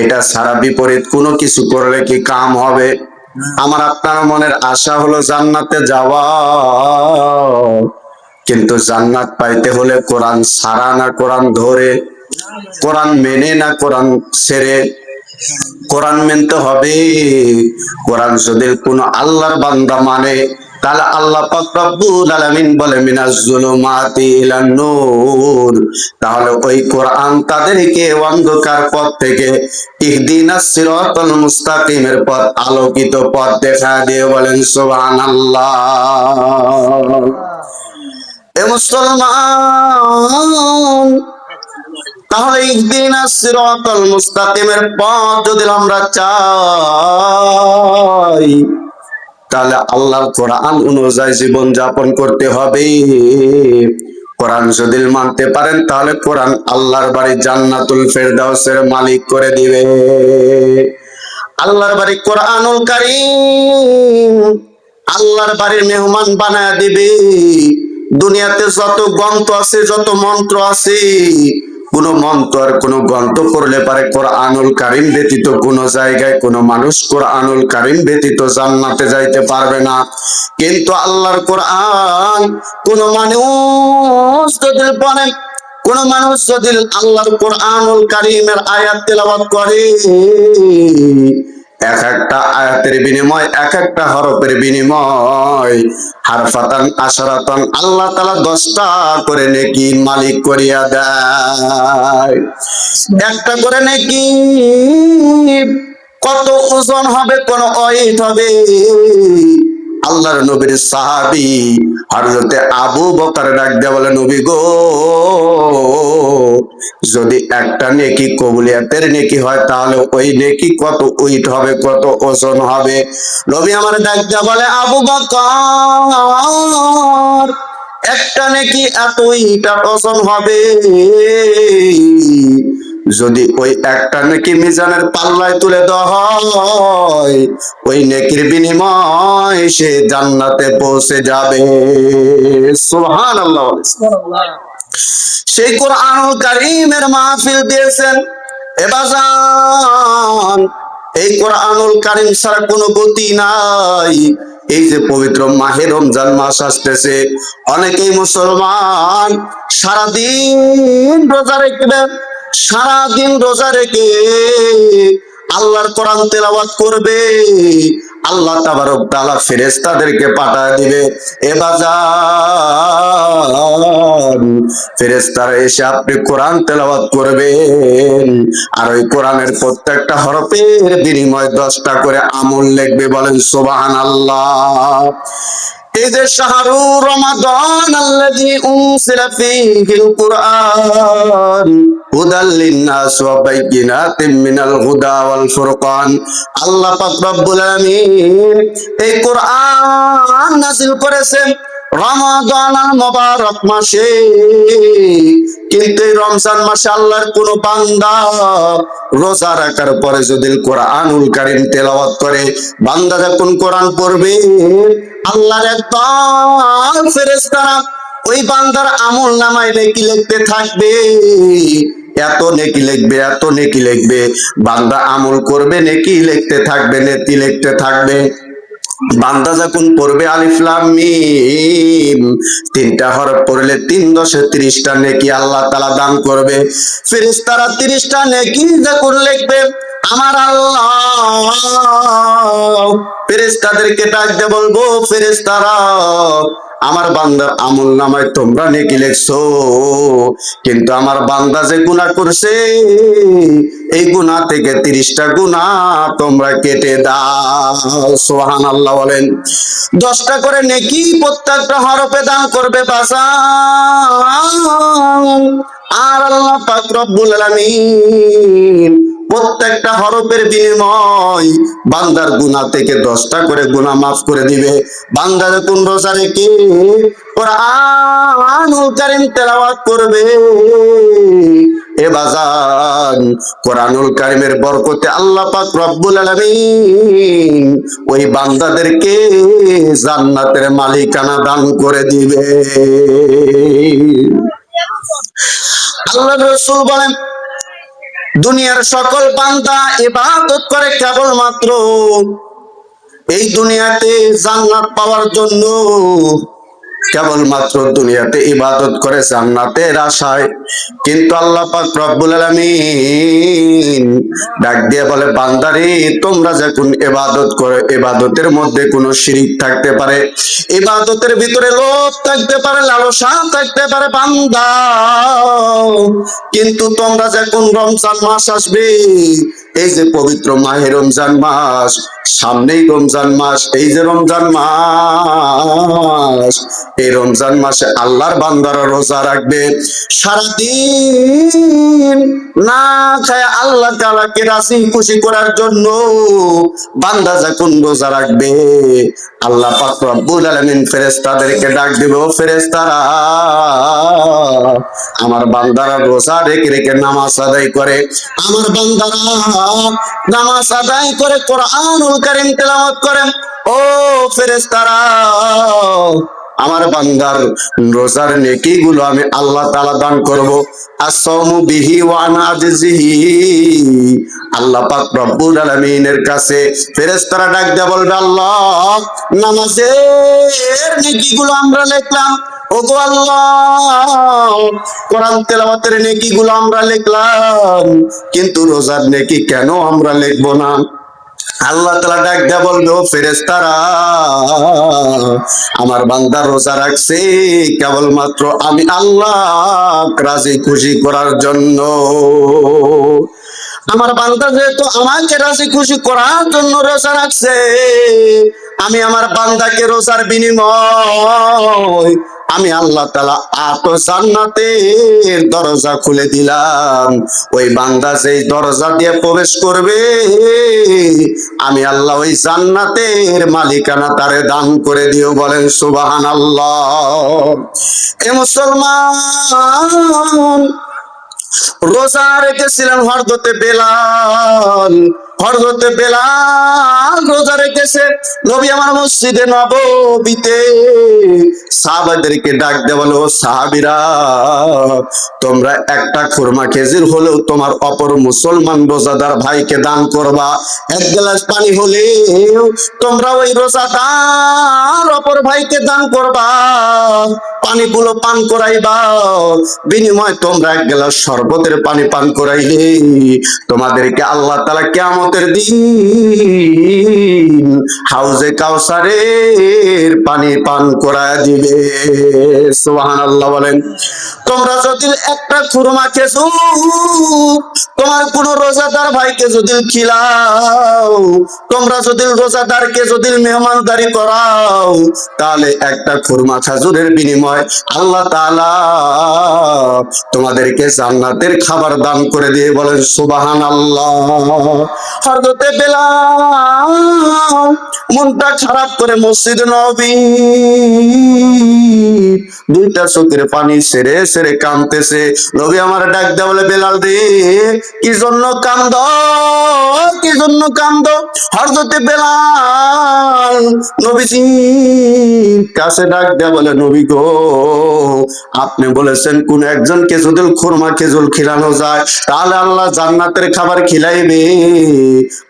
এটা ছাড়া বিপরীত কোনো কিছু করলে কি কাম হবে? আমার আপনার মনের আশা হলো জান্নাতে যাওয়া, কিন্তু জান্নাত পাইতে হলে কোরআন ছাড়া না কোরআন ধরে, কোরআন মেনে না কোরআন ছেড়ে? কোরআন মানতে হবে। কোরআন যদি কোনো আল্লাহর বান্দা মানে, তাহলে আল্লাহ পাক রব্বুল আলামিন বলে মিনাজ জুলুমাতি ইলান নূর, তাহলে ওই কোরআন তাদেরকে অন্ধকার পথ থেকে ইহদিনাস সিরাতাল মুস্তাকিমের পথ, আলোকিত পথ দেখা দিয়ে। বলেন সুবহানাল্লাহ। এ মুসলমান, তাহলে ইহদিনাস সিরাতাল মুস্তাকিমের পথ যদি আমরা চাই, তাহলে আল্লাহর কোরআন অনুযায়ী জীবন যাপন করতে হবে। কোরআন যদি মানতে পারেন, তাহলে কোরআন আল্লাহর বাড়ি জান্নাতুল ফেরদাউসের মালিক করে দিবে। আল্লাহর বাড়ি কোরআনুল কারীম আল্লাহর বাড়ির মেহমান বানায় দিবে। দুনিয়াতে যত গ্রন্থ আছে, যত মন্ত্র আছে, কোন মন্ত্র আর কোন গ্রন্থ পড়লে পারে কোরআনুল কারীম ব্যতীত কোন জায়গায় কোন মানুষ কোরআনুল কারীম ব্যতীত জান্নাতে যাইতে পারবে না। কিন্তু আল্লাহর কোরআন কোন মানুষ যদি পড়ে, কোন মানুষ যদি আল্লাহর কোরআনুল কারীমের আয়াত তেলাওয়াত করে, এক একটা আয়াতের বিনিময়, এক একটা হরফের বিনিময়, হারফাতান আশারাতান, আল্লাহ তাআলা 10টা করে নেকি মালিক করিয়া দেয়। একটা করে নেকি কত ওজন হবে, কোন ওয়েট হবে? আল্লাহর নবীর সাহাবী হযরতে আবু বকর ডাক দিয়ে বলে, নবী গো, যদি একটা নেকি কবুলিয়াতের নেকি হয়, তাহলে ওই নেকি কত ওয়েট হবে, কত ওজন হবে? নবী আমার ডাক দিয়ে বলে, আবু বকর, একটা নেকি এত ওয়েট ওজন হবে। যদি ওই একটা নেকি মিজানের পাল্লায় তুলে দেওয়া হয়, ওই নেকির বিনিময় সে জান্নাতে পৌঁছে যাবে। সুবহানাল্লাহ। সেই কোরআনুল কারীমের মাহফিল দিয়েছেন। এ বাজান, এই কোরআনুল কারীম ছাড়া কোনো গতি নাই। এই যে পবিত্র মাহে রমজান মাস আসতেছে, অনেকেই মুসলমান সারাদিন রোজা রেখে, সারাদিন রোজা রেখে আল্লাহর কোরআন তেলাওয়াত করবে। আল্লাহ তাবারক তাআলা ফেরেশতাদেরকে পাঠায় দিবে। এ বাজার, ফেরেশতারা এসে আপনি কোরআন তেলাওয়াত করবেন, আর ওই কোরআনের প্রত্যেকটা হরফের বিনিময় 10টা করে আমল লিখবে। বলেন সুবহানাল্লাহ। এই যে শাহরু রমাদান আল্লাযী উনজিলা ফীহিল কুরআন হুদাল লিন-নাস ওয়া বাইয়িনাতিম মিনাল হুদা ওয়াল ফুরকান, আল্লাহ পাক রব্বুল আলামিন এই কোরআন নাযিল করেছেন রমাদান মুবারক মাসে। কিন্তু এই রমজান মাসে আল্লাহর কোন বান্দা রোজা রাখার পরে যদি কোরআনুল কারীম তেলাওয়াত করে, বান্দা যখন কোরআন পড়বে, আল্লাহর একদল ফেরেশতারা ওই বান্দার আমল নামায় নেকি লিখতে থাকবে। এত নেকি লিখবে, এত নেকি লিখবে। বান্দা আমল করবে, নেকি লিখতে থাকবে, নেকি লিখতে থাকবে। বান্দা যখন পড়বে আলিফ লাম মিম, 3টা হরফ পড়লে 3 10 30টা নেকি আল্লাহ তাআলা দান করবে। ফেরেশতারা 30টা নেকি যখন লিখবে, আমার আল্লাহ ফেরেশতাদেরকে ডাক দিয়ে বলবো, ফেরেশতারা, আমার বান্দার আমল নামায় তোমরা নেকি লিখছো, কিন্তু আমার বান্দা যে গুনাহ করছে, এই গুনাহ থেকে 30টা গুনাহ তোমরা কেটে দাও। সুবহানাল্লাহ বলেন। 10টা করে নেকি প্রত্যেকটা হরফে দান করবে বাজার। আর আল্লাহ পাক রব্বুল আলামিন প্রত্যেকটা হরফের বিনিময় বান্দার গুনাহ থেকে 10টা করে গুনাহ মাফ করে দিবে। বান্দা যখন রোজা রেখে কোরআনুল কারীম তেলাওয়াত করবে, এ বাজার, কোরআনুল কারীমের বরকতে আল্লাহ পাক রব্বুল আলামিন ওই বান্দাদেরকে জান্নাতের মালিকানা দান করে দিবে। আল্লাহর রাসূল বলেন, দুনিয়ার সকল বান্দা ইবাদত করে কেবলমাত্র এই দুনিয়াতে জান্নাত পাওয়ার জন্য, কেবলমাত্র দুনিয়াতে ইবাদত করে জান্নাতের আশায়। কিন্তু আল্লাহ পাক রব্বুল আলামিন ডাক দিয়ে বলে, বান্দারে তোমরা যখন ইবাদত করো, ইবাদতের মধ্যে কোনো শিরিক থাকতে পারে, ইবাদতের ভিতরে লোভ থাকতে পারে, লালসা থাকতে পারে বান্দা, কিন্তু তোমরা যখন রমজান মাস আসবে, এই যে পবিত্র মাহে রমজান মাস, সামনেই রমজান মাস, এই যে রমজান মাস, এই রমজান মাসে আল্লাহর বান্দারা রোজা রাখবে, সারাদিন না খায় আল্লাহ তাআলাকে রাজি খুশি করার জন্য বান্দা যখন রোজা রাখবে, আল্লাহ পাক রব্বুল আলামিন ফেরেশতাদেরকে ডাক দিবে, ও ফেরেশতারা, আমার বান্দারা রোজা রেখে রেখে নামাজ আদায় করে, আমার বান্দারা নামাজ আদায় করে কোরআনুল কারীম তেলাওয়াত করেন, ও ফেরেশতারা, আমার বান্দার রোজার নেকি গুলো আমি আল্লাহ তাআলা দান করব। আসসামু বিহি ওয়া আনা আজজিহি। আল্লাহ পাক রব্বুল আলামিনের কাছে ফেরেশতারা ডাক দিয়ে বলবে, আল্লাহ নামাজের নেকি গুলো আমরা লিখলাম, ওগো আল্লাহ কোরআন তেলাওয়াতের নেকি গুলো আমরা লিখলাম, কিন্তু রোজার নেকি কেন আমরা লিখবো না? আল্লাহ তাআলা ডাক দিয়ে বলবে, ও ফেরেশতারা, আমার বান্দা রোজা রাখছে কেবলমাত্র আমি আল্লাহ রাজি খুশি করার জন্য। আমার বান্দা যেহেতু আমাকে রাজি খুশি করার জন্য রোজা রাখছে, আমি আমার বান্দাকে রোজার বিনিময় আমি আল্লাহ তাআলা আত জান্নাতের দরজা খুলে দিলাম। ওই বান্দা যেই দরজা দিয়ে প্রবেশ করবে, আমি আল্লাহ ওই জান্নাতের মালিকানা তারে দান করে দিও। বলেন সুবহানাল্লাহ। এ মুসলমান, রোজা রেখেছিলেন হযরতে বেলাল, হযরতে বেলাল রোজা রেখেছে। নবী আমার মসজিদে নববীতে সাহাবাদেরকে ডাক দিয়ে বলে, ও সাহাবীরা, তোমরা একটা খুরমা খেজুর হলেও তোমার অপর মুসলমান রোজাদার ভাইকে দান করবা, এক গ্লাস পানি হলেও তোমরা ওই রোজাদার অপর ভাইকে দান করবা, পানিগুলো পান করাইবা, বিনিময় তোমরা এক গ্লাস শরবতের পানি পান করাইলে তোমাদেরকে আল্লাহ তাআলা কিয়ামতের দিন হাউজে কাউসারের পানি পান করায় দিবে। সুবহানাল্লাহ বলেন। তোমরা যদি একটা খুরমা খেজুর তোমার কোন রোজাদার ভাইকে যদি খিলাও, তোমরা যদি রোজাদারকে যদি মেহমানদারি করাও, তাহলে একটা খুরমা খেজুরের বিনিময় আল্লাহ তাআলা তোমাদেরকে জান্নাতের খাবার দান করে দিয়ে। বলেন সুবহানাল্লাহ। হযরতে বেলাল মনটা খারাপ করে মসজিদ নববী দুইটা চোখের পানি ছেড়ে ছেড়ে কাঁদতেছে। নবী আমার ডাক দেয়া বলে, বেলাল রে, কি জন্য কান্দো, কি জন্য কান্দো? হযরতে বেলাল নবীজি কাছে ডাক দেয়া বলে, নবী গো, আপনি বলেছেন কোন একজনকে যদি খুরমা খেজুর খিলানো যায় তাহলে আল্লাহ জান্নাতের খাবার খিলাইবে,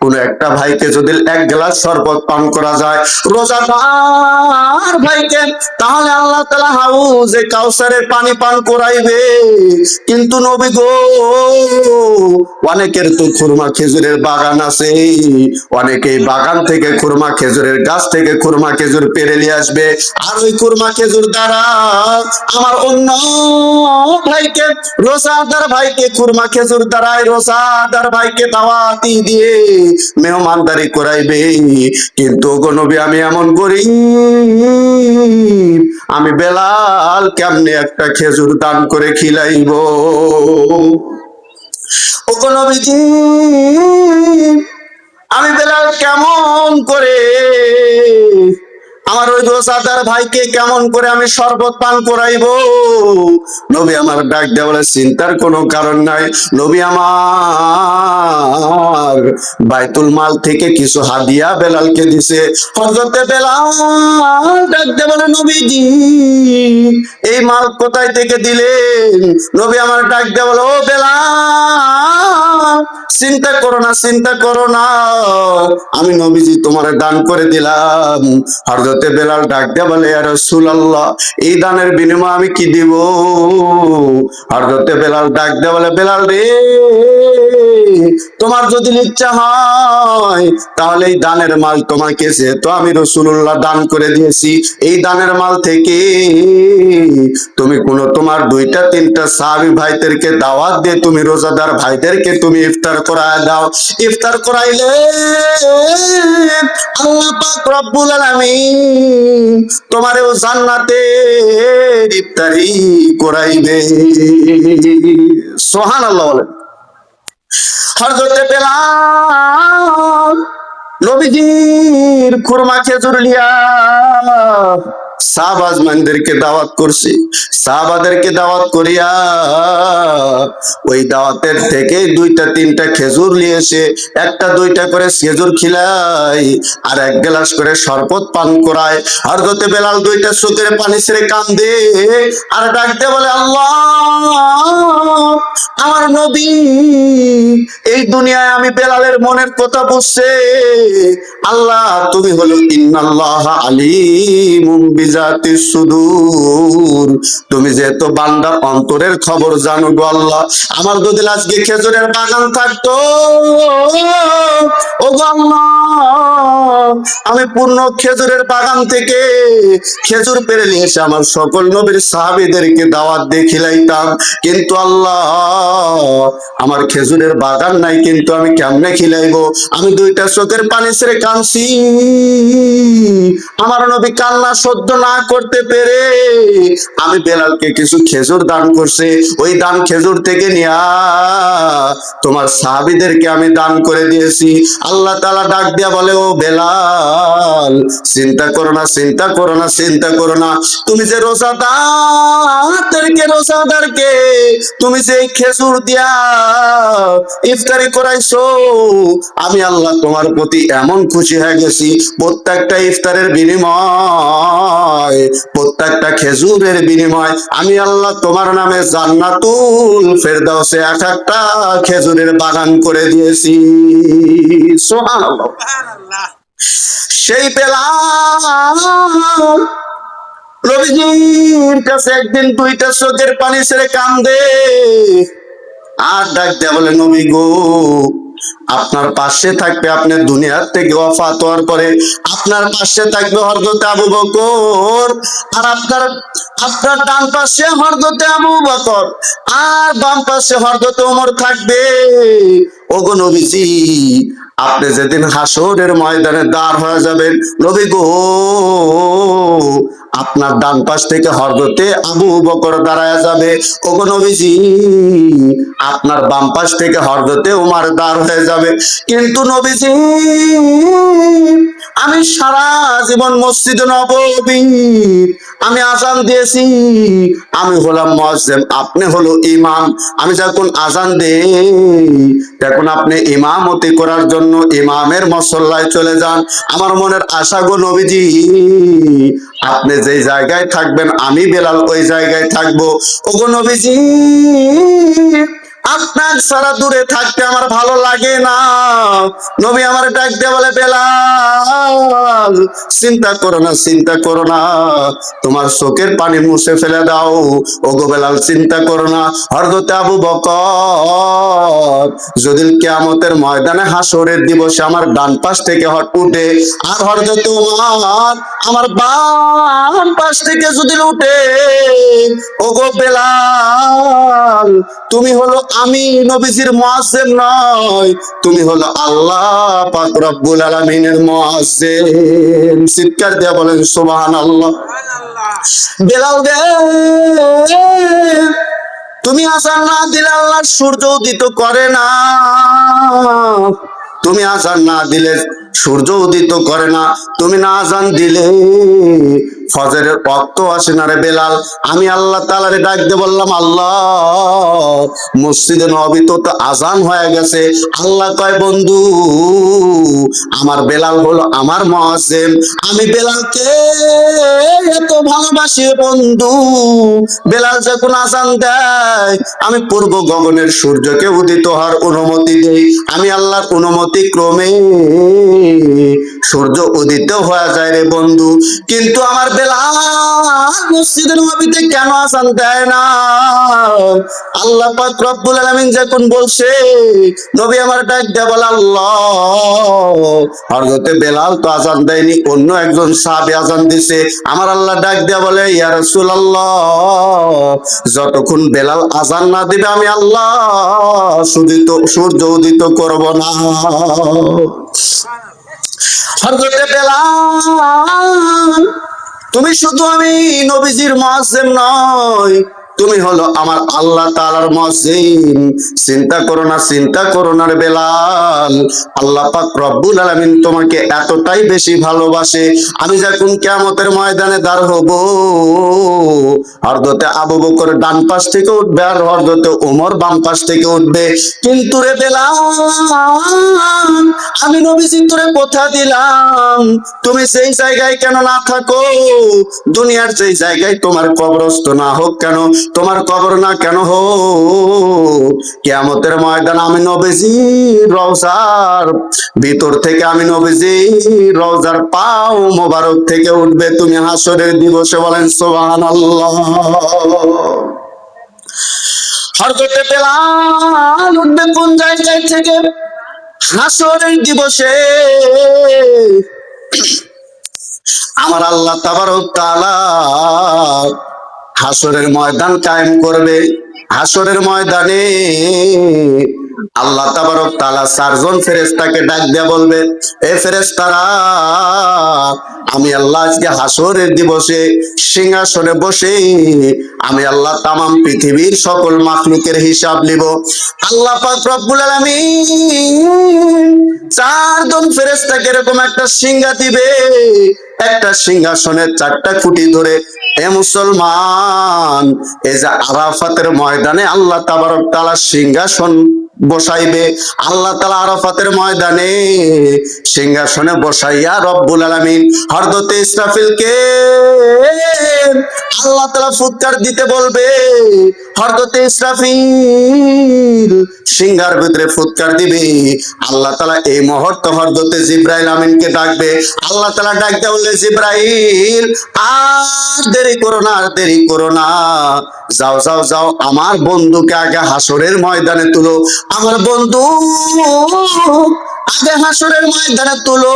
কোন একটা ভাইকে যদি এক গ্লাস শরবত পান করা যায় রোজাদার ভাইকে, তাহলে আল্লাহ তাআলা হাউজে কাউসারের পানি পান করাইবে। কিন্তু নবী গো, অনেকের তো খুরমা খেজুরের বাগান আছে, অনেকেই বাগান থেকে খুরমা খেজুরের গাছ থেকে খুরমা খেজুর পেড়ে নিয়ে আসবে, আর ওই খুরমা খেজুর দ্বারা আমার অন্য ভাইকে, রোজাদার ভাইকে, খুরমা খেজুর দ্বারাই রোজাদার ভাইকে দাওয়াতি দিয়ে মেহমানদারি করাইবে। কিন্তু গো নবী, আমি এমন করি, আমি বেলাল কেমনে একটা খেজুর দান করে খিলাইব? ও গো নবীজি, আমি বেলাল কেমন করে আমার ওই রোজাদার ভাইকে কেমন করে আমি শরবত পান করাইব? নবী আমার ডাক দেয়া বলে, চিন্তার কোনো কারণ নাই। নবী আমার বাইতুল মাল থেকে কিছু হাদিয়া বেলালকে দিছে। হযরতে বেলাল ডাকতে বলে, নবীজি এই মাল কোথায় থেকে দিলেন? নবী আমার ডাকতে বলে, ও বেলাল চিন্তা করো না, চিন্তা করো না, আমি নবীজি তোমার দান করে দিলাম। হযরতে বেলাল ডাকতে বলে, ইয়া রাসূলুল্লাহ এই দানের বিনিময়ে আমি কি দিব? হযরতে বেলাল ডাকতে বলে, বেলাল রে তোমার যদি ইচ্ছা হয় তাহলে এই দানের মাল তোমাকে যেহেতু আমি রাসূলুল্লাহ দান করে দিয়েছি, এই দানের মাল থেকে তুমি তোমার দুইটা তিনটা সাহাবী ভাইদেরকে দাওয়াত দিয়ে তুমি রোজাদার ভাইদেরকে তুমি ইফতার করায় দাও। ইফতার করাইলে আল্লাহ পাক রব্বুল আলামিন তোমারও জান্নাতে ইফতারি করাইবে। সুবহানাল্লাহ বলেন। হযরতে বেলাল নবীজির খুরমা খেজুর লিয়া সাহাবাজমানদেরকে দাওয়াত করছে। সাহাবাদেরকে দাওয়াত করিয়া ওই দাওয়াতের থেকে দুইটা তিনটা খেজুর নিয়ে এসে একটা দুইটা করে খেজুর খিলাই আর এক গ্লাস করে শরবত পান করায়। হযরতে বেলাল দুইটা চোখের পানি ছেড়ে কান্দে আর ডাকতে বলে, আল্লাহ আমার নবী এই দুনিয়ায় আমি বেলালের মনের কথা বুঝছে। আল্লাহ তুমি হলো ইন্নাল্লাহা আলিমুম বিজাতিস সুদূর, তুমি যেহেতু বান্দার অন্তরের খবর জানো গো আল্লাহ। আমার যদি আজকে খেজুরের বাগান থাকতো ও গো আল্লাহ, আমি পূর্ণ খেজুরের বাগান থেকে খেজুর পেড়ে নিয়ে এসে আমার সকল নবীর সাহাবীদেরকে দাওয়াত দিয়ে খিলাইতাম, কিন্তু আল্লাহ আমার খেজুরের বাগান নাই, কিন্তু আমি কেমনে খিলাইবো? আমি দুইটা চোখের পানি ছেড়ে কাঁদছি। আমার নবী কান্না সহ্য না করতে পেরে আমি বেলালকে কিছু খেজুর দান করছে, ওই দান খেজুর থেকে নিয়া তোমার সাহাবীদেরকে আমি দান করে দিয়েছি। আল্লাহ তাআলা ডাক দিয়া বলে, ও বেলাল চিন্তা করো না, চিন্তা করো না, চিন্তা করো না, তুমি যে রোজাদারকে তুমি যে খেজুর দিয়া ইফতারি করাইছো, আমি আল্লাহ তোমার প্রতি এমন খুশি হয়ে গেছি, প্রত্যেকটা ইফতারের বিনিময়, প্রত্যেকটা খেজুরের বিনিময় আমি আল্লাহ তোমার নামে জান্নাতুল ফেরদাউসে এক একটা খেজুরের বাগান করে দিয়েছি। সুবহানাল্লাহ। সেই বেলাল নবীজির কাছে একদিন দুইটা চোখের পানি ছেড়ে কান্দে আর ডাক দেয়া বলে, নবী গো আপনার পাশে থাকবে, আপনি দুনিয়ার থেকে ওয়াফাত হওয়ার পরে আপনার পাশে থাকবে হযরতে আবু বকর, আর আপনার ডান পাশে হযরতে আবু বকর আর বাম পাশে হযরতে ওমর থাকবে। ওগো নবীজি আপনি যেদিন হাসরের ময়দানে দাঁড় হয়ে যাবেন নবী গো, আপনার ডান পাশ থেকে হযরতে আবু বকর দাঁড়ায় যাবে। ওগো নবীজি আপনার বাম পাশ থেকে হযরতে ওমর দাঁড় হয়ে যাবে। কিন্তু নবীজি আমি সারা জীবন মসজিদে নববী আমি আজান দিয়েছি, আমি হলাম মুয়াজ্জিন, আপনি হলো ইমাম। আমি যখন আজান দেই তখন আপনি ইমামতি করার জন্য ইমামের মুসল্লায় চলে যান। আমার মনের আশা গো নবীজি আপনি যে জায়গায় থাকবেন আমি বেলাল ওই জায়গায় থাকবো। ওগো নবীজি আপনার সারা দূরে থাকতে আমার ভালো লাগে না। নবী আমার ডাক দিয়ে বলে, বেলাল চিন্তা করো না, চিন্তা করো না, তোমার চোখের পানি মুছে ফেলে দাও। ওগো বেলাল চিন্তা করো না, হযরতে আবু বকর যদি কিয়ামতের ময়দানে হাসরের দিবসে আমার ডান পাশ থেকে উঠে আর হযরতে ওমর আমার বাম পাশ থেকে যদি উঠে, ওগো বেলাল তুমি হলো আমি নবীজির মুয়াজ্জিন নয়, তুমি হলো আল্লাহ পাক রব্বুল আলামিনের মুয়াজ্জিন। চিৎকার দিয়ে বলেন সুবহানাল্লাহ। বেলাল রে তুমি আজান না দিলে আল্লাহ সূর্য উদিত করে না, তুমি আজান না দিলে সূর্য উদিত করে না, তুমি না আজান দিলে ফজরের ওয়াক্ত আসে না রে বেলাল। আমি আল্লাহ তাআলারে ডাক দিয়ে বললাম, আল্লাহ, মসজিদে নববীতে তো আজান হয়ে গেছে। আল্লাহ কয়, বন্ধু, আমার বেলাল হলো আমার মুয়াজ্জিন। আমি বেলালকে এত ভালোবাসি বন্ধু, বেলাল যখন আজান দেয় আমি পূর্ব গগনের সূর্যকে উদিত হওয়ার অনুমতি দেই। আমি আল্লাহর অনুমতি ক্রমে সূর্য উদিত হয়ে যায় রে বন্ধু। কিন্তু আমার বেলাল মসজিদের নববীতে কেন আজান দেয় না? আল্লাহ পাক রব্বুল আলামিন যখন বলছে, নবী আমার ডাক দেয়া বলে, আল্লাহ, হযরতে বেলাল তো আজান দেয়নি, অন্য একজন সাহাবী আজান দিছে। আমার আল্লাহ ডাক দেয়া বলে, ইয়া রাসূলুল্লাহ, যতক্ষণ বেলাল আজান না দিবে আমি আল্লাহ সূর্য উদিত করব না। হযরতে বেলাল, তুমি শুধু আমি নবীজির মুয়াজ্জিন নয়, তুমি হলো আমার আল্লাহ তাআলার মুয়াজ্জিন। চিন্তা করো না রে বেলাল, আল্লাহ পাক রব্বুল আলামিন তোমাকে এতটাই বেশি ভালোবাসে। আমি যখন কিয়ামতের ময়দানে দাঁড় হব, হযরতে আবু বকর ডান পাশ থেকে উঠবে আর হযরতে ওমর বাম পাশ থেকে উঠবে। কিন্তু রে বেলাল, আমি নবীজি তোরে কথা দিলাম, তুমি সেই জায়গায় কেন না থাকো, দুনিয়ার যেই জায়গায় তোমার কবরস্থ না হোক কেন, তোমার কবর না কেন হোক, কিয়ামতের ময়দান আমি নবীজি রওজার ভিতর থেকে, আমি নবীজি রওজার পাও মোবারক থেকে উঠবে তুমি হাসরের দিবসে। বলেন সুবহানাল্লাহ। হযরতে বেলাল উঠবে কোন জায়গায় থেকে? হাসরের দিবসে আমার আল্লাহ তাবারক তাআলা হাসরের ময়দান কায়েম করবে। হাসরের ময়দানে আল্লাহ তাবারক তাআলা চারজন ফেরেশতাকে ডাক দিয়ে বলবে, এ ফেরেশতারা, আমি আল্লাহ আজকে হাসরের দিবসে সিংহাসনে বসে আমি আল্লাহ তামাম পৃথিবীর সকল মাখলুকের হিসাব নিব। আল্লাহ পাক রব্বুল আলামিন চারজন ফেরেশতাকে এরকম একটা সিংহা দিবে, একটা সিংহাসনের চারটা খুঁটি ধরে। এ মুসলমান, এই যে আরাফাতের ময়দানে আল্লাহ তাবারক তাআলা সিংহাসন বসাইবে। আল্লাহ তাআলা আরাফাতের ময়দানে সিংহাসনে বসাইয়া রব্বুল আলামিন হযরতে ইসরাফিলকে আল্লাহ তাআলা ফুৎকার দিতে বলবে। হযরতে ইসরাফিল সিংহার ভিতরে ফুৎকার দিবে। আল্লাহ তাআলা এই মুহূর্তে হযরতে জিবরাইল আমিনকে ডাকবে। আল্লাহ তাআলা ডাক দেয়া বললে, জিবরাইল, আর দেরি করো না, আর দেরি করো না, যাও যাও যাও, আমার বন্ধুকে আগে হাসরের ময়দানে তুলো। আমার বন্ধু আগে হাসরের ময়দানে তুলো।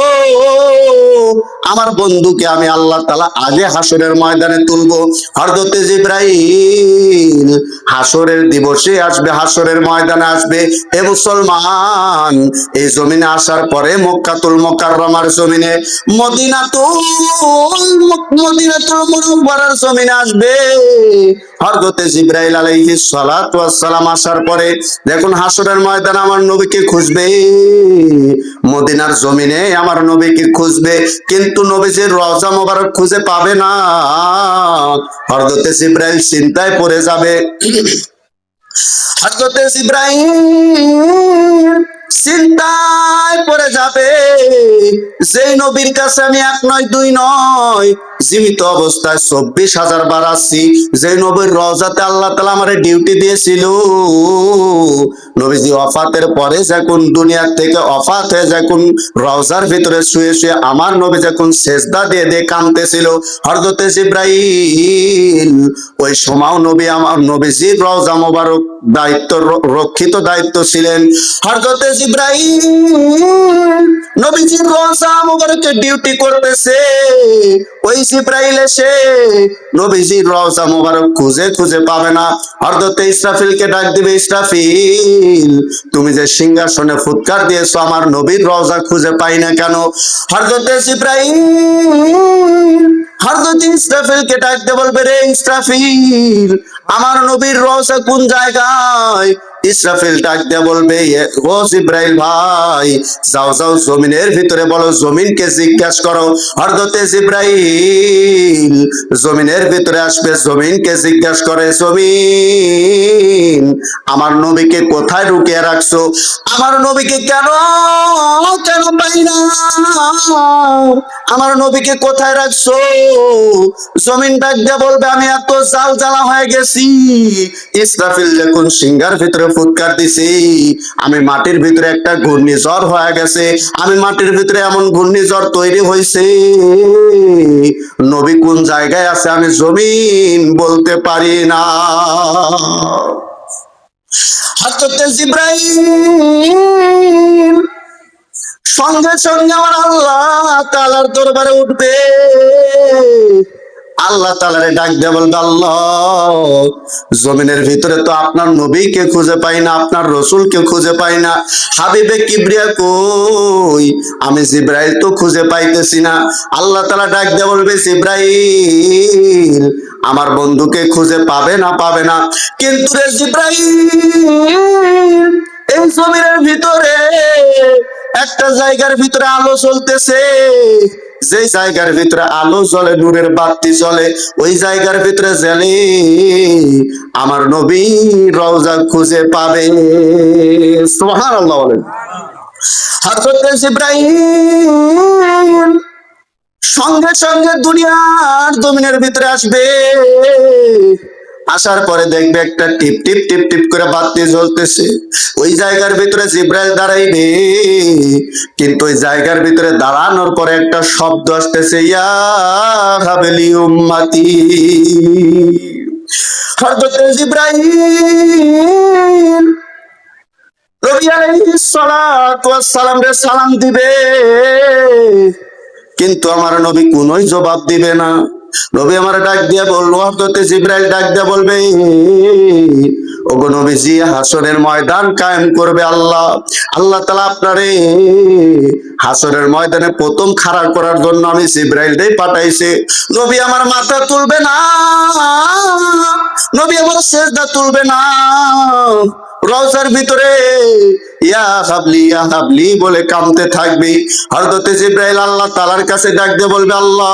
আমার বন্ধুকে আমি আল্লাহ তাআলা আগে হাসরের ময়দানে তুলবো। হযরতে জিবরাইল হাসরের দিবসে আসবে, হাসরের ময়দানে আসবে। এ মুসলমান, এই জমিনে আসার পরে মক্কাতুল মুকাররমার জমিনে মদিনাতুল মুনাওয়ারার জমিনে আসবে। হযরতে জিবরাইল আলাইহিস সালাতু ওয়াস সালাম আসার পরে দেখুন হাসরের ময়দানে আমার নবীকে খুঁজবে, মদিনার জমিনে আমার নবীকে খুঁজবে, কিন্তু নবীজির রওজা মোবারক খুঁজে পাবে না। হযরতে জিবরাইল চিন্তায় পড়ে যাবে। হযরতে জিবরাইল চিন্তায় পড়ে যাবে, যেই নবীর কাছে আমি এক নয় দুই নয় জীবিত অবস্থায় 24,000 বার আসছি, যে নবীর রওজাতে আল্লাহ তাআলা আমারে ডিউটি দিয়েছিল, নবীজি ওয়াফাতের পরে যখন দুনিয়ার থেকে ওয়াফাত হয়ে যখন রওজার ভিতরে শুয়ে শুয়ে আমার নবী যখন সেজদা দিয়ে দিয়ে কাঁদতেছিল, হযরতে জিবরাইল ওই সময় নবী আমার নবীজির রওজা মোবারক দায়িত্ব রক্ষিত দায়িত্ব ছিলেন। হযরতে জিবরাইল নবীজির রওজা মোবারকে ডিউটি করতেছে। ওই জিবরাইল এসে নবীজির রওজা মোবারক খুঁজে খুঁজে পাবে না। হযরতে ইসরাফিলকে ডাক দিবে, ইসরাফিল, তুমি যে সিংহাসনে ফুৎকার দিয়েছো আমার নবীর রওজা খুঁজে পাই না কেন? হযরতে জিবরাইল হযরত ইসরাফিলকে ডাক দিয়ে বলবে, রে ইসরাফিল, আমার নবীর রওজা কোন জায়গায়? ইসরাফিল ডাক দিয়ে বলবে, ও জিব্রাইল ভাই, যাও যাও জমিনের ভিতরে বলো, জমিনকে জিজ্ঞাসা করো। হযরতে জিব্রাইল জমিনের ভিতরে আসবে, জমিনকে জিজ্ঞাসা করে, জমিন আমার নবীকে কোথায় ঢুকিয়ে রাখছো? আমার নবীকে কেন কেন পাই না? আমার নবীকে কোথায় রাখছো? জমিন ডাক দিয়ে বলবে, আমি এত জাল জ্বালা হয়ে গেছি, ইসরাফিল যখন সিংহার ভিতরে ফুৎকার দিছি, আমি মাটির ভিতরে একটা ঘূর্ণিঝড় হয়ে গেছে, আমি মাটির ভিতরে এমন ঘূর্ণিঝড় তৈরি হয়েছে, নবী কোন জায়গায় আছে আমি জমিন বলতে পারি না। হযরত জিব্রাইল সঙ্গে সঙ্গে আমার আল্লাহ তাআলার দরবারে উঠবে, আল্লাহ তাআলারে ডাক দিয়ে বলবে, আল্লাহ জমিনের ভিতরে তো আপনার নবীকে খুঁজে পাই না, আপনার রসুলকে খুঁজে পাই না, হাবিবে কিবরিয়া কই? আমি জিব্রাইল তো খুঁজে পাইতেছি না। আল্লাহ তাআলা ডাক দিয়ে বলবে, জিব্রাইল আমার বন্ধুকে খুঁজে পাবে না, পাবে না, কিন্তু রে জিব্রাইল এই জমিনের ভিতরে একটা জায়গার ভিতরে আলো চলতেছে, যে জায়গার ভিতরে আলো জ্বলে, নূরের বাতি জ্বলে, ওই জায়গার ভিতরে গেলে আমার নবী রওজা খুঁজে পাবে। সুবহানাল্লাহ বলেন। হযরত জিব্রাইল সঙ্গে সঙ্গে দুনিয়ার জমিনের ভিতরে আসবে, আসার পরে দেখবে একটা টিপ টিপ টিপ টিপ করে বাতি জ্বলতেছে, ওই জায়গার ভিতরে জিব্রাইল দাঁড়াইবে, কিন্তু ওই জায়গার ভিতরে দাঁড়ানোর পরে একটা শব্দ আসতেছে, ইয়া হাবলি উম্মতি। হযরত জিব্রাইল নবী আলাইহিস সালাতু ওয়াস সালাম রে সালাম দিবে, কিন্তু আমার নবী কোনোই জবাব দিবে না। নবী আমার ডাক দিয়ে বললো, হযরত জিব্রাইল ডাক দিয়ে বলবে, ওগো নবীজি, হাসরের ময়দান কায়েম করবে আল্লাহ, আল্লাহ তাআলা আপনারে হাসরের ময়দানে প্রথম খাড়া করার জন্য আমি জিব্রাইলকেই পাঠাইছে। নবী আমার মাথা তুলবে না, নবী আমার সিজদা তুলবে না, রওজার ভিতরে ইয়া হাবলি বলে কাঁদতে থাকবে। হযরত জিব্রাইল আল্লাহ তাআলার কাছে ডাক দিয়ে বলবে, আল্লাহ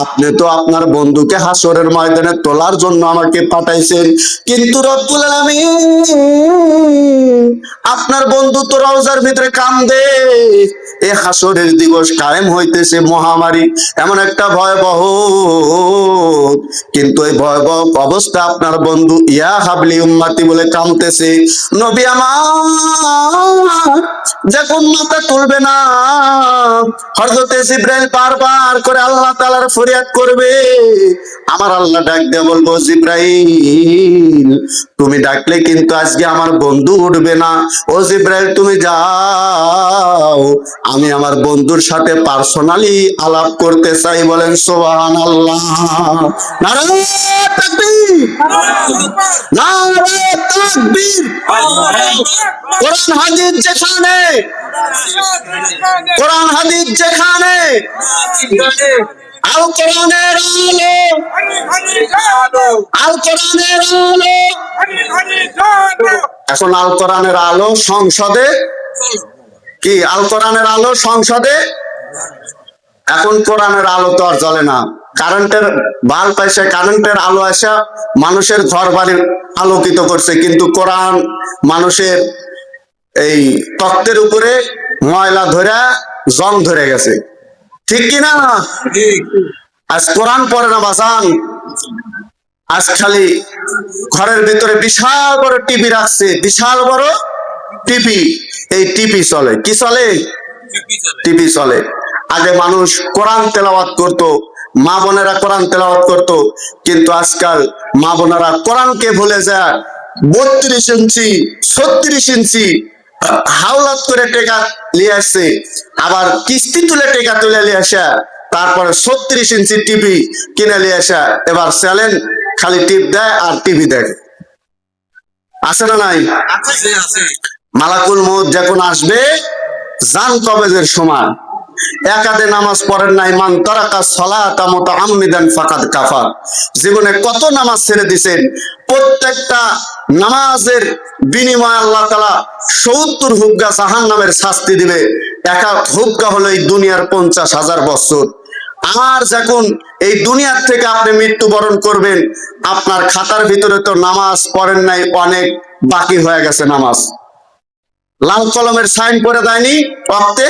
আপনি তো আপনার বন্ধুকে হাসরের ময়দানে তোলার জন্য আমাকে পাঠাইছেন, কিন্তু রব্বুল আলামিন আপনার বন্ধু তো রওজার ভিতরে কাঁদে, এই হাসরের দিবস কায়েম হইতেছে মহামারী, এমন একটা ভয়াবহ, কিন্তু এই ভয়াবহ অবস্থা আপনার বন্ধু ইয়া হাবলি উম্মতি বলে কাঁদতেছে। নবী আমার যখন মাথা তুলবে না, হযরত জিব্রাইল বারবার করে আল্লাহ তাআলার ফরিয়াদ করবে, আমার আল্লাহ ডাক দিয়ে বলবো, জিব্রাইল তুমি ডাকলে কিন্তু আজকে আমার বন্ধু উঠবে না, ও জিব্রাইল তুমি যাও, আমি আমার বন্ধুর সাথে পার্সোনালি আলাপ করতে চাই। বলেন সুবহানাল্লাহ। নারে তাকবীর, নারে তাকবীর। কোরআন হাদিস যেখানে, কোরআন হাদিস যেখানে, আল কোরআনের আলো, আল কোরআনের আলো, এখন আল কোরআনের আলো সংসদে, কি আল কোরআনের আলো সংসদে, এখন কোরআনের আলো তো আর জ্বলে না, কারেন্টের বাল্ব এসে, কারেন্টের আলো আসা মানুষের ঘর বাড়ি আলোকিত করছে, কিন্তু কোরআন মানুষের এই তক্তের উপরে ময়লা ধরে জং ধরে গেছে, ঠিক কিনা? আজ কোরআন পড়ে না বাজান, আজ খালি ঘরের ভিতরে বিশাল বড় টিভি রাখছে, বিশাল বড় টিভি, এই টিভি চলে, কি চলে? টিভি চলে। আগে মানুষ কোরআন তেলাওয়াত করতো, মা বোনেরা কোরআন তেলাওয়াত করতো, কিন্তু আজকাল মা বোনেরা কোরআনকে ভুলে যায়, 32 ইঞ্চি 36 ইঞ্চি হাওলাত করে টেকা নিয়ে আসছে, আবার কিস্তি তুলে টেকা তুলে নিয়ে আসা, তারপরে 36 ইঞ্চি টিভি কিনে নিয়ে আসা, এবার চ্যানেল খালি টিপ দেয় আর টিভি দেখে। আছে না নাই? মালাকুল মউত যখন আসবে জান কবেজের সময়, একাদে নামাজ পড়েন নাই, মান তারাকা সালাতা মুতাআম্মিদান ফাকাদ কাফার। জীবনে কত নামাজ ছেড়ে দিয়েছেন, প্রত্যেকটা নামাজের বিনিময়ে আল্লাহ তাআলা 70 হুগা জাহান্নামের শাস্তি দিবে। এক হুগা হলো এই দুনিয়ার 50,000 বছর। আর যখন এই দুনিয়ার থেকে আপনি মৃত্যুবরণ করবেন, আপনার খাতার ভিতরে তো নামাজ পড়েন নাই, অনেক বাকি হয়ে গেছে নামাজ। লাল কলমের সাইন করে দেয়নি রক্তে,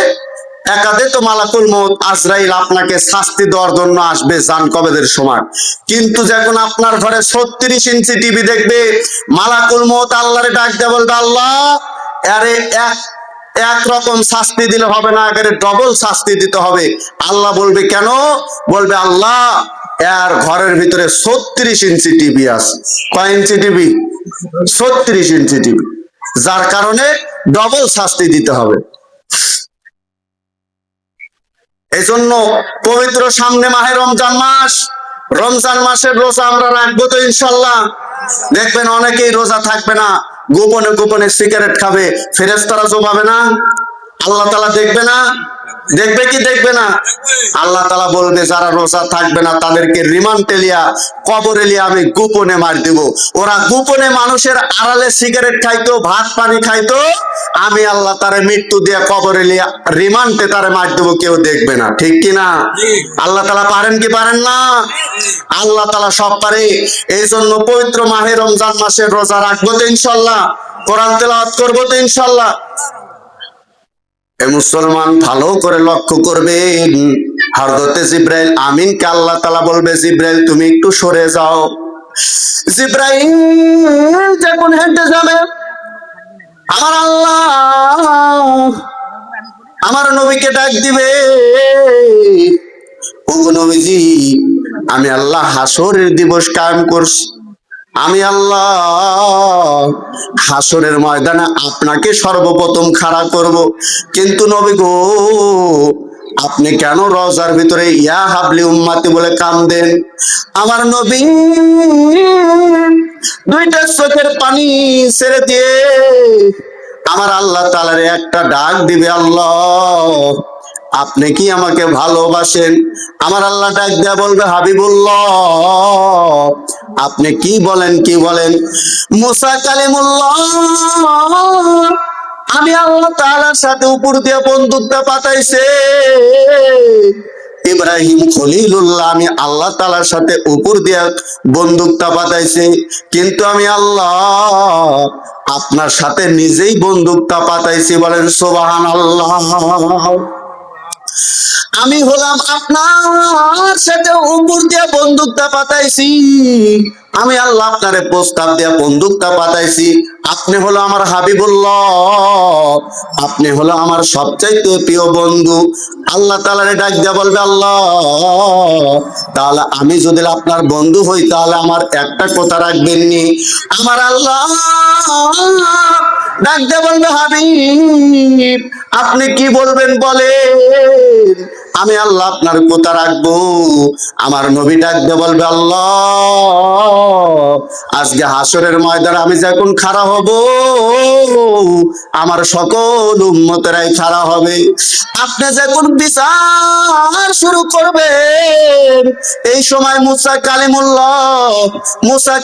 একাদে তো মালাকুল মউত আজরাইল আপনাকে শাস্তি দেওয়ার জন্য আসবে জান কবেদের সময়। কিন্তু যখন আপনার ঘরে 36 ইঞ্চি টিভি দেখবে, মালাকুল মউত আল্লাহরে ডাক দিয়ে বলবে, আল্লাহ আরে একরকম শাস্তি দিলে হবে না, আগে ডবল শাস্তি দিতে হবে। আল্লাহ বলবে কেন? বলবে আল্লাহ এর ঘরের ভিতরে 36 ইঞ্চি টিভি আছে। কয় ইঞ্চি টিভি? 36 ইঞ্চি টিভি, যার কারণে ডবল শাস্তি দিতে হবে। এই জন্য পবিত্র সামনে মাহে রমজান মাস, রমজান মাসের রোজা আমরা রাখবো তো ইনশাল্লাহ। দেখবেন অনেকেই রোজা থাকবে না, গোপনে গোপনে সিগারেট খাবে, ফেরেশতারা জবাবে না? আল্লাহ তাআলা দেখবে না? দেখবে কি দেখবে না? আল্লাহ তাআলা বলবে যারা রোজা থাকবে না তাদেরকে রিমান্ডে লিয়া কবরে লিয়া আমি গোপনে মার দিব। ওরা গোপনে মানুষের আড়ালে সিগারেট খাইতো, ভাত পানি খাইতো, আমি আল্লাহ তারে মৃত্যু দিয়া কবরে লিয়া রিমান্ডে তারে মার দেব, কেউ দেখবে না। ঠিক কি না? আল্লাহ তাআলা পারেন কি পারেন না? আল্লাহ তাআলা সব পারে। এই জন্য পবিত্র মাহে রমজান মাসের রোজা রাখবো তো ইনশাল্লাহ, কোরআন তেলাওয়াত করবো তো ইনশাল্লাহ। এ মুসলমান ভালো করে লক্ষ্য করবেন, হযরতে জিবরাইল আমিনকে আল্লাহ তাআলা বলবে, জিবরাইল তুমি একটু সরে যাও। জিবরাইল যখন হেঁটে যাবে, আমার আল্লাহ আমার নবীকে ডাক দিবে, ও নবীজি আমি আল্লাহ হাসরের দিবস কায়েম করছি, আমি আল্লাহ হাসরের ময়দানে আপনাকে সর্বপ্রথম খাড়া করব। কিন্তু নবী গো আপনি কেন রওজার ভিতরে ইয়া হাবলি উম্মতি বলে কাঁদেন? আমার নবী দুইটা চোখের পানি ছেড়ে দিয়ে আমার আল্লাহ তাআলার একটা ডাক দিবে, আল্লাহ আপনি কি আমাকে ভালোবাসেন? আমার আল্লাহ ডাক দেয়া বলবে, হাবিবুল্লাহ আপনি কি বলেন কি বলেন? মুসা কালিমুল্লাহ আমি আল্লাহ তাআলার সাথে উপর দিয়ে বন্ধুত্ব পাঠাইছে, ইব্রাহিম খলিলুল্লাহ আমি আল্লাহ তাআলার সাথে উপর দিয়ে বন্ধুত্ব পাঠাইছে, কিন্তু আমি আল্লাহ আপনার সাথে নিজেই বন্ধুত্ব পাঠাইছি। বলেন সুবহানাল্লাহ। আমি হলাম আপনার সাথে উপর দিয়ে বন্ধুত্ব পাঠাইছি, আমি আল্লাহ আপনারে প্রস্তাব দিয়ে বন্ধুত্ব পাঠাইছি। আপনি হলো আমার হাবিবুল্লাহ, আপনি হলো আমার সবচাইতে প্রিয় বন্ধু। আল্লাহ তাআলারে ডাক দিয়া বলবে, আল্লাহ তাহলে আমি যদি আপনার বন্ধু হই তাহলে আমার একটা কথা রাখবেন নি? আমার আল্লাহ ডাক দিয়া বলবে, হাবিব আপনি কি বলবেন বলেন, আমি আল্লাহ আপনার কথা রাখবো। আমার নবী ডাক দিয়ে বলবে, আল্লাহ আজকে হাসরের ময়দানে আমি যখন খাড়া হব, আমার সকল উম্মতেরাই খাড়া হবে। আপনি যখন বিচার শুরু করবেন, এই সময় মুসা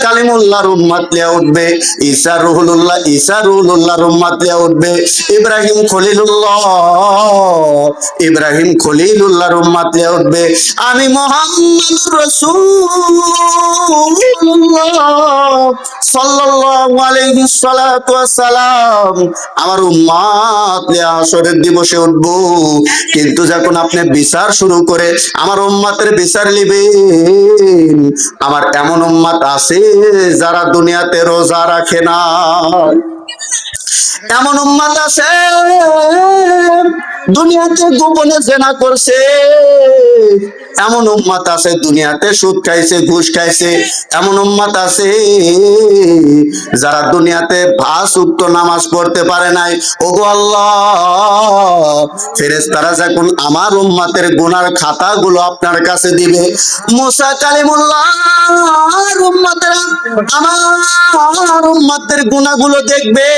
কালিমুল্লাহর উম্মত লিয়া উঠবে, ঈসা রুহুল্লাহর উম্মত লিয়া উঠবে, ইব্রাহিম খলিলুল্লাহর উম্মত লিয়া উঠবে। আমি মুহাম্মদুর রাসূলুল্লাহ সাল্লাল্লাহু আলাইহি সাল্লাতু ওয়াসসালাম আমার উম্মত লিয়া হাসরের দিবসে উঠব। কিন্তু যখন আপনি বিচার শুরু করে আমার উম্মতের বিচার নেবেন, আমার এমন উম্মত আছে যারা দুনিয়াতে রোজা রাখে না, এমন উম্মত আছে দুনিয়াতে গোপনে জেনা করছে, এমন উম্মত আছে দুনিয়াতে সুদ খাইছে, ঘুষ খাইছে, এমন উম্মত আছে যারা দুনিয়াতে 5 ওয়াক্ত নামাজ পড়তে পারে নাই। ওগো আল্লাহ ফেরেশতারা যখন আমার উম্মতের গুনার খাতাগুলো আপনার কাছে দিবে, মুসা কালিমুল্লাহর উম্মতেরা আমার উম্মতের গুনাহগুলো দেখবে,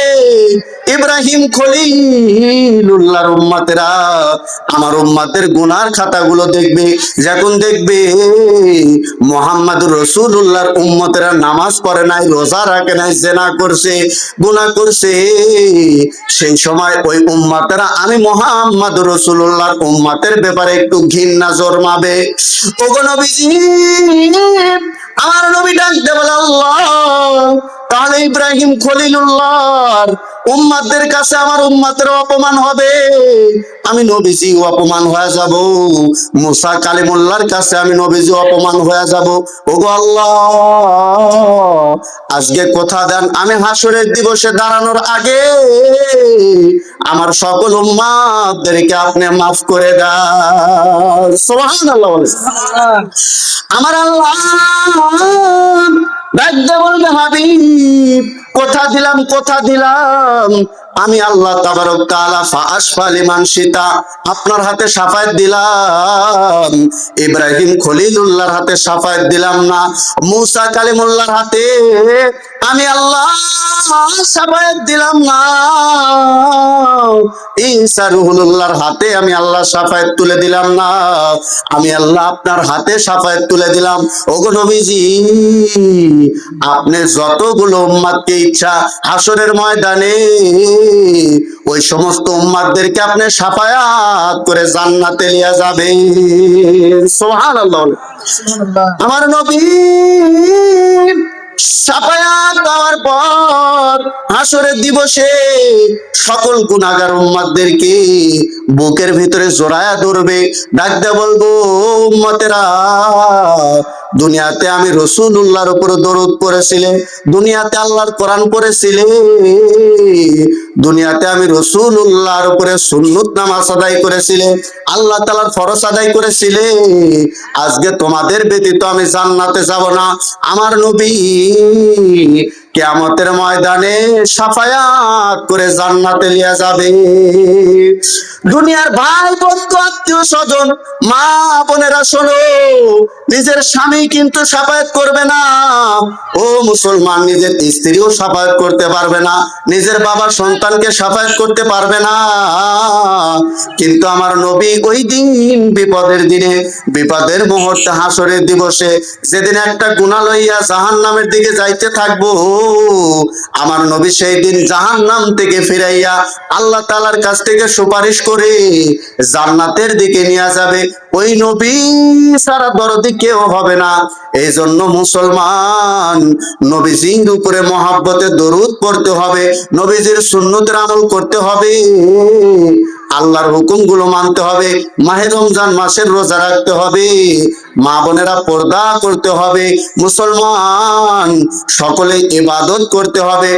ইব্রাহিম খলিলুল্লাহর উম্মতের উম্মতেরা আমার উম্মতের গুনার খাতাগুলো দেখবে, যখন দেখবে মুহাম্মদুর রাসূলুল্লাহর উম্মতেরা নামাজ পড়ে নাই, রোজা রাখে নাই, জিনা করছে, গুনাহ করছে, সেই সময় ওই উম্মতেরা আমি মুহাম্মদুর রাসূলুল্লাহর উম্মতের ব্যাপারে একটু ঘৃণা জন্মাবে। ওগো নবীজি, আমার নবী ডাকতে বলে আল্লাহ, তাহলে ইব্রাহিম খলিলুল্লাহর উম্মতদের কাছে আমার উম্মতের অপমান হবে, আমি নবীজি অপমান হয়ে যাব। মুসা কালিমুল্লাহর কাছে আমি নবীজি অপমান হয়ে যাব। ওগো আল্লাহ, আজকে কথা দেন আমি হাসরের দিবসে দাঁড়ানোর আগে আমার সকল উম্মতদেরকে আপনি মাফ করে দেন। সুবহানাল্লাহ বলে। আমার আল্লাহ ডাকতে বলবে হাবিব, কথা দিলাম, কথা দিলাম, আমি আল্লাহ তাবারক তাআলা ফাআশফা লিমান শিতা, আপনার হাতে শাফায়াত দিলাম, ইব্রাহিম খলিলুল্লাহর হাতে শাফায়াত দিলাম না, মুসা কালিমুল্লাহর হাতে আমি আল্লাহ শাফায়াত দিলাম না, ঈসা রুহুল্লাহর হাতে আমি আল্লাহ শাফায়াত তুলে দিলাম না, আমি আল্লাহ আপনার হাতে শাফায়াত তুলে দিলাম। ওগো নবীজি, আপনি যতগুলো উম্মতকে ইচ্ছা হাসরের ময়দানে ওই সমস্ত উম্মতদেরকে আপনি শাফায়াত করে জান্নাতে নিয়ে যাবেন। সুবহানাল্লাহ। আমার নবী শাফায়াত পাওয়ার পর হাসরের দিবসে সকল গুনাহগার উম্মতদেরকে বুকের ভিতরে জড়ায়া ধরবে, ডাকতে বলবো উম্মতেরা, দুনিয়াতে আমি রাসূলুল্লাহর উপর দরুদ পড়েছিলে, দুনিয়াতে আল্লাহর কোরআন পড়েছিলে, দুনিয়াতে আমি রাসূলুল্লাহর উপরে সুন্নত নামাজ আদায় করেছিলে, আল্লাহ তাআলার ফরজ আদায় করেছিলে, আজকে তোমাদের ব্যতীত আমি জান্নাতে যাব না। আমার নবী কিয়ামতের ময়দানে শাফায়াত করে জান্নাতে নিয়ে যাবে। দুনিয়ার ভাই বন্ধু আত্মীয় স্বজন মা বোনেরা শোনো, নিজের স্বামী কিন্তু শাফায়াত করবে না। ও মুসলমান, নিজের স্ত্রীও শাফায়াত করতে পারবে না, নিজের বাবা সন্তানকে শাফায়াত করতে পারবে না। কিন্তু আমার নবী ওই দিন বিপদের দিনে, বিপদের মুহূর্তে, হাসরের দিবসে, যেদিন একটা গুনাহ লইয়া জাহান্নামের দিকে যাইতে থাকবো, আমার নবী সেই দিন জাহান্নাম থেকে ফিরাইয়া আল্লাহ তাআলার কাছ থেকে সুপারিশ করে জান্নাতের দিকে নিয়ে যাবে। ওই নবী ছাড়া দরদি কেউ হবে না। এই জন্য মুসলমান, নবীজির উপরে মহাব্বতে দরুদ পড়তে হবে, নবীজির সুন্নতের আমল করতে হবে, আল্লাহর হুকুমগুলো মানতে হবে, মাহে রমজান মাসের রোজা রাখতে হবে, মা বোনেরা পর্দা করতে হবে, মুসলমান সকলে ইবাদত করতে হবে।